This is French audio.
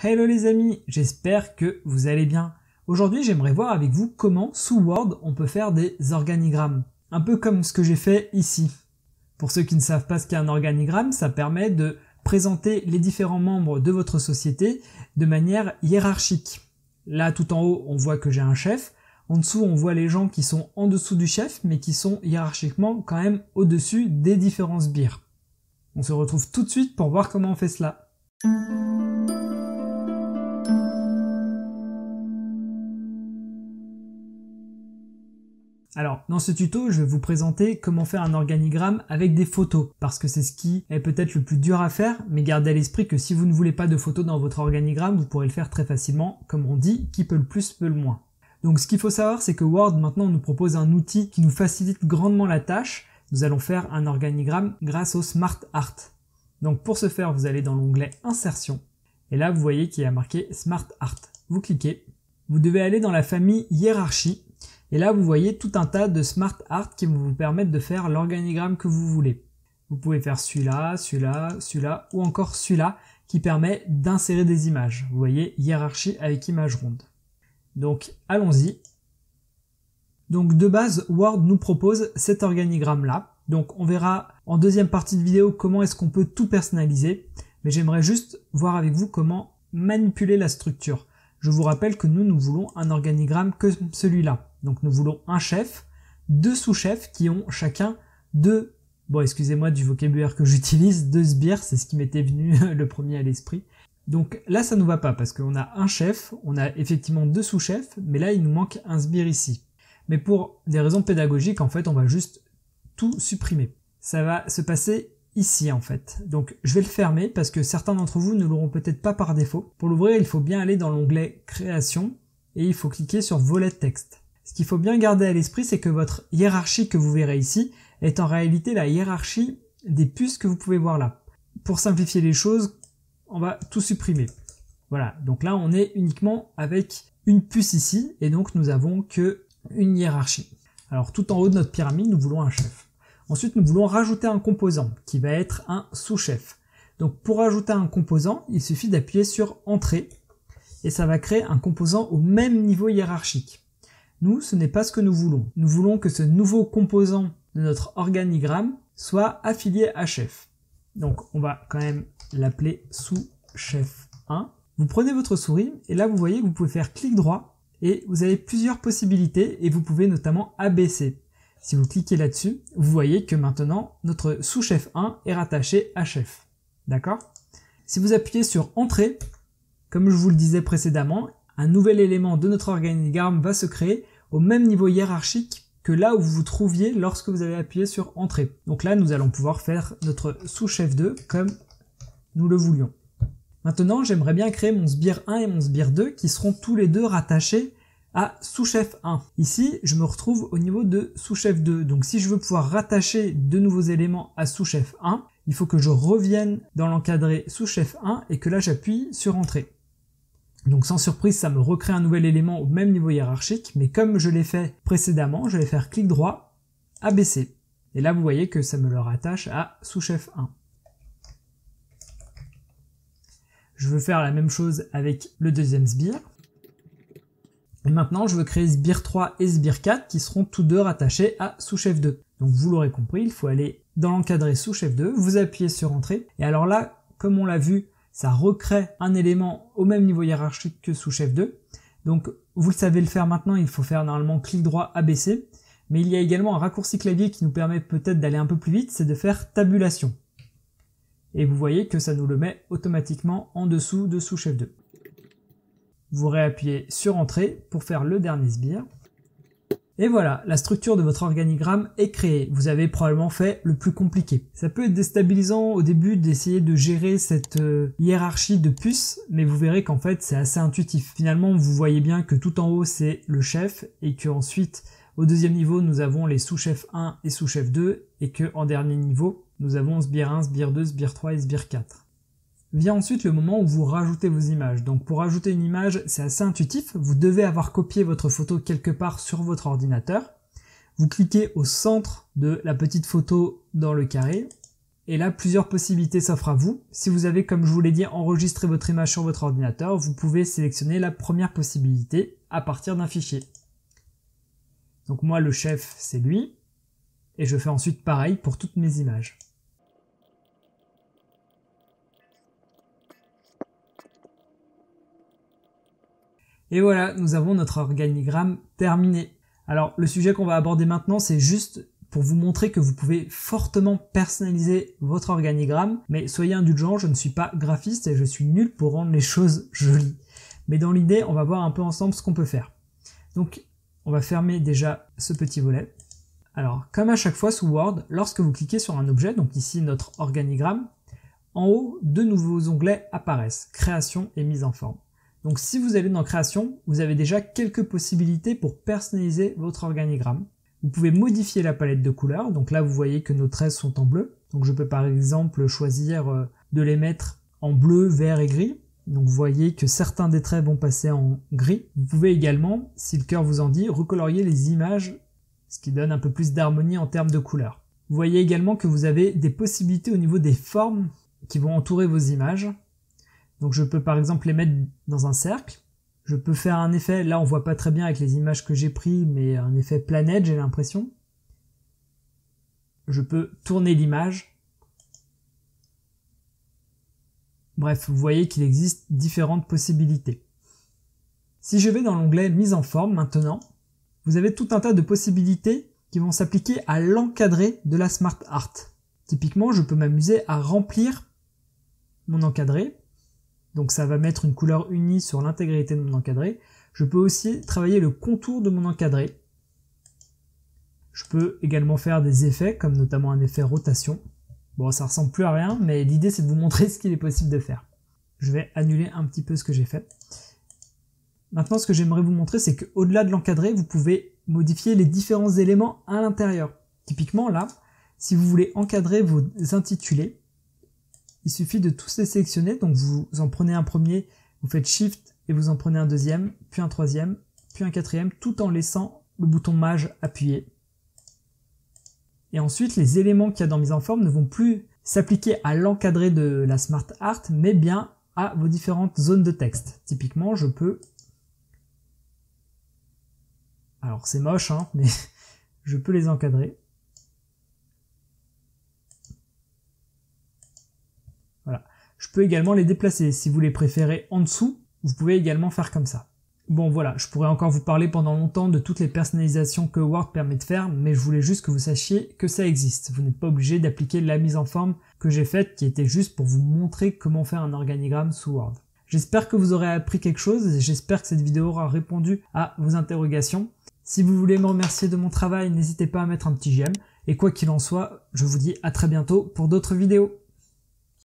Hello les amis, j'espère que vous allez bien. Aujourd'hui j'aimerais voir avec vous comment sous Word on peut faire des organigrammes. Un peu comme ce que j'ai fait ici. Pour ceux qui ne savent pas ce qu'est un organigramme, ça permet de présenter les différents membres de votre société de manière hiérarchique. Là tout en haut on voit que j'ai un chef, en dessous on voit les gens qui sont en dessous du chef mais qui sont hiérarchiquement quand même au-dessus des différents sbires. On se retrouve tout de suite pour voir comment on fait cela. Alors, dans ce tuto, je vais vous présenter comment faire un organigramme avec des photos, parce que c'est ce qui est peut-être le plus dur à faire, mais gardez à l'esprit que si vous ne voulez pas de photos dans votre organigramme, vous pourrez le faire très facilement, comme on dit, qui peut le plus peut le moins. Donc ce qu'il faut savoir, c'est que Word maintenant nous propose un outil qui nous facilite grandement la tâche. Nous allons faire un organigramme grâce au Smart Art. Donc pour ce faire, vous allez dans l'onglet Insertion, et là vous voyez qu'il y a marqué Smart Art. Vous cliquez, vous devez aller dans la famille Hiérarchie, et là, vous voyez tout un tas de Smart Art qui vont vous permettre de faire l'organigramme que vous voulez. Vous pouvez faire celui-là, celui-là, celui-là, ou encore celui-là qui permet d'insérer des images. Vous voyez, hiérarchie avec image ronde. Donc, allons-y. Donc, de base, Word nous propose cet organigramme-là. Donc, on verra en deuxième partie de vidéo comment est-ce qu'on peut tout personnaliser. Mais j'aimerais juste voir avec vous comment manipuler la structure. Je vous rappelle que nous voulons un organigramme que celui-là. Donc nous voulons un chef, deux sous-chefs qui ont chacun deux, bon excusez-moi du vocabulaire que j'utilise, deux sbires, c'est ce qui m'était venu le premier à l'esprit. Donc là ça nous va pas parce qu'on a un chef, on a effectivement deux sous-chefs, mais là il nous manque un sbire ici. Mais pour des raisons pédagogiques en fait on va juste tout supprimer. Ça va se passer ici en fait. Donc je vais le fermer parce que certains d'entre vous ne l'auront peut-être pas par défaut. Pour l'ouvrir il faut bien aller dans l'onglet Création et il faut cliquer sur Volet texte. Ce qu'il faut bien garder à l'esprit, c'est que votre hiérarchie que vous verrez ici est en réalité la hiérarchie des puces que vous pouvez voir là. Pour simplifier les choses, on va tout supprimer. Voilà, donc là on est uniquement avec une puce ici, et donc nous avons que une hiérarchie. Alors tout en haut de notre pyramide, nous voulons un chef. Ensuite, nous voulons rajouter un composant, qui va être un sous-chef. Donc pour rajouter un composant, il suffit d'appuyer sur Entrée, et ça va créer un composant au même niveau hiérarchique. Nous, ce n'est pas ce que nous voulons. Nous voulons que ce nouveau composant de notre organigramme soit affilié à chef. Donc, on va quand même l'appeler sous-chef 1. Vous prenez votre souris et là, vous voyez que vous pouvez faire clic droit et vous avez plusieurs possibilités et vous pouvez notamment abaisser. Si vous cliquez là-dessus, vous voyez que maintenant, notre sous-chef 1 est rattaché à chef. D'accord? Si vous appuyez sur Entrée, comme je vous le disais précédemment, un nouvel élément de notre organigramme va se créer au même niveau hiérarchique que là où vous vous trouviez lorsque vous avez appuyé sur Entrée. Donc là, nous allons pouvoir faire notre sous-chef 2 comme nous le voulions. Maintenant, j'aimerais bien créer mon sbire 1 et mon sbire 2 qui seront tous les deux rattachés à sous-chef 1. Ici, je me retrouve au niveau de sous-chef 2. Donc si je veux pouvoir rattacher de nouveaux éléments à sous-chef 1, il faut que je revienne dans l'encadré sous-chef 1 et que là, j'appuie sur Entrée. Donc sans surprise, ça me recrée un nouvel élément au même niveau hiérarchique, mais comme je l'ai fait précédemment, je vais faire clic droit, abaisser. Et là, vous voyez que ça me le rattache à sous-chef 1. Je veux faire la même chose avec le deuxième sbire. Et maintenant, je veux créer sbire 3 et sbire 4 qui seront tous deux rattachés à sous-chef 2. Donc vous l'aurez compris, il faut aller dans l'encadré sous-chef 2, vous appuyez sur Entrée. Et alors là, comme on l'a vu, ça recrée un élément au même niveau hiérarchique que sous-chef 2. Donc, vous le savez le faire maintenant, il faut faire normalement clic droit abaisser. Mais il y a également un raccourci clavier qui nous permet peut-être d'aller un peu plus vite, c'est de faire tabulation. Et vous voyez que ça nous le met automatiquement en dessous de sous-chef 2. Vous réappuyez sur Entrée pour faire le dernier sbire. Et voilà, la structure de votre organigramme est créée. Vous avez probablement fait le plus compliqué. Ça peut être déstabilisant au début d'essayer de gérer cette hiérarchie de puces, mais vous verrez qu'en fait c'est assez intuitif. Finalement, vous voyez bien que tout en haut c'est le chef et qu'ensuite au deuxième niveau nous avons les sous-chefs 1 et sous-chef 2 et qu'en dernier niveau nous avons sbire 1, sbire 2, sbire 3 et sbire 4. Vient ensuite le moment où vous rajoutez vos images. Donc pour rajouter une image, c'est assez intuitif. Vous devez avoir copié votre photo quelque part sur votre ordinateur. Vous cliquez au centre de la petite photo dans le carré. Et là, plusieurs possibilités s'offrent à vous. Si vous avez, comme je vous l'ai dit, enregistré votre image sur votre ordinateur, vous pouvez sélectionner la première possibilité à partir d'un fichier. Donc moi, le chef, c'est lui. Et je fais ensuite pareil pour toutes mes images. Et voilà, nous avons notre organigramme terminé. Alors, le sujet qu'on va aborder maintenant, c'est juste pour vous montrer que vous pouvez fortement personnaliser votre organigramme, mais soyez indulgents, je ne suis pas graphiste et je suis nul pour rendre les choses jolies. Mais dans l'idée, on va voir un peu ensemble ce qu'on peut faire. Donc, on va fermer déjà ce petit volet. Alors, comme à chaque fois sous Word, lorsque vous cliquez sur un objet, donc ici notre organigramme, en haut, deux nouveaux onglets apparaissent, Création et Mise en forme. Donc si vous allez dans Création, vous avez déjà quelques possibilités pour personnaliser votre organigramme. Vous pouvez modifier la palette de couleurs, donc là vous voyez que nos traits sont en bleu. Donc je peux par exemple choisir de les mettre en bleu, vert et gris. Donc vous voyez que certains des traits vont passer en gris. Vous pouvez également, si le cœur vous en dit, recolorier les images, ce qui donne un peu plus d'harmonie en termes de couleurs. Vous voyez également que vous avez des possibilités au niveau des formes qui vont entourer vos images. Donc je peux par exemple les mettre dans un cercle. Je peux faire un effet, là on voit pas très bien avec les images que j'ai pris, mais un effet planète j'ai l'impression. Je peux tourner l'image. Bref, vous voyez qu'il existe différentes possibilités. Si je vais dans l'onglet Mise en forme maintenant, vous avez tout un tas de possibilités qui vont s'appliquer à l'encadré de la Smart Art. Typiquement, je peux m'amuser à remplir mon encadré. Donc ça va mettre une couleur unie sur l'intégralité de mon encadré. Je peux aussi travailler le contour de mon encadré. Je peux également faire des effets, comme notamment un effet rotation. Bon, ça ressemble plus à rien, mais l'idée c'est de vous montrer ce qu'il est possible de faire. Je vais annuler un petit peu ce que j'ai fait. Maintenant, ce que j'aimerais vous montrer, c'est qu'au-delà de l'encadré, vous pouvez modifier les différents éléments à l'intérieur. Typiquement, là, si vous voulez encadrer vos intitulés, il suffit de tous les sélectionner, donc vous en prenez un premier, vous faites Shift et vous en prenez un deuxième, puis un troisième, puis un quatrième, tout en laissant le bouton Maj appuyé. Et ensuite, les éléments qu'il y a dans Mise en forme ne vont plus s'appliquer à l'encadré de la Smart Art, mais bien à vos différentes zones de texte. Typiquement, je peux... Alors c'est moche, hein, mais je peux les encadrer. Voilà. Je peux également les déplacer. Si vous les préférez en dessous, vous pouvez également faire comme ça. Bon voilà, je pourrais encore vous parler pendant longtemps de toutes les personnalisations que Word permet de faire, mais je voulais juste que vous sachiez que ça existe. Vous n'êtes pas obligé d'appliquer la mise en forme que j'ai faite, qui était juste pour vous montrer comment faire un organigramme sous Word. J'espère que vous aurez appris quelque chose et j'espère que cette vidéo aura répondu à vos interrogations. Si vous voulez me remercier de mon travail, n'hésitez pas à mettre un petit j'aime. Et quoi qu'il en soit, je vous dis à très bientôt pour d'autres vidéos.